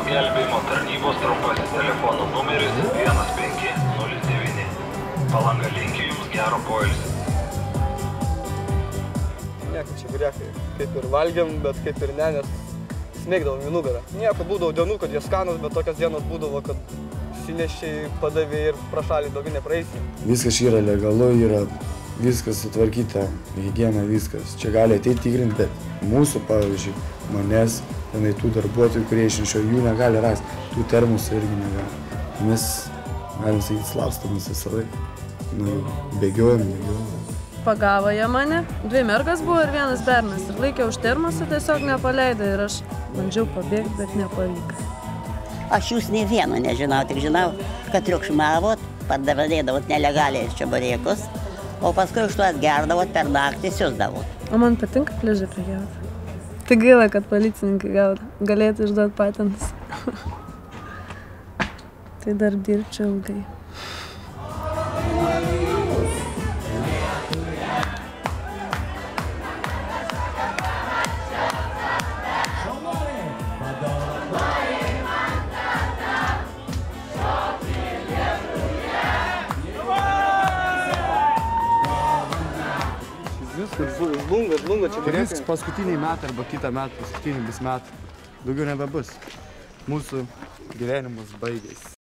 gelbėjimo tarnybos trumpasis telefono numeris 1509. Palanga linki jums gero poilsio. Nieko čia griekai, kaip ir valgiam, bet kaip ir ne, nes smėgdavom į nugarą. Nieko būdavo dienų, kad jie skanus, bet tokios dienos būdavo, kad sinešiai padavė ir pro šalį daugiau nepraeisi. Viskas yra legalu, yra viskas sutvarkyta, higiena, viskas. Čia gali ateiti tikrinti, bet mūsų, pavyzdžiui, manęs, tenai tų darbuotojų, kurie išnešio, jų negali rasti, tų termusų irgi negali. Mes, galim sakyti, slapstamės visą laiką. Bėgiojam. Pagavo jie mane, 2 mergas buvo ir 1 bernas ir laikė už termosą, tiesiog nepaleido ir aš bandžiau pabėgti, bet nepavyko. Aš jūs nei vieno nežinau, tik žinau, kad triukšmavot, pardavinėdavot nelegaliai čeburėkus, o paskui už tuos gerdavot per naktį siusdavot. O man patinka pliaže prekiauti. Tai gaila, kad policininkai galėtų išduoti patentus. Tai dar dirbčiau ilgai. Žlunga čia. Turės paskutiniai metai arba kitą metą, paskutiniai bus metai. Daugiau nebebus. Mūsų gyvenimas baigėsi.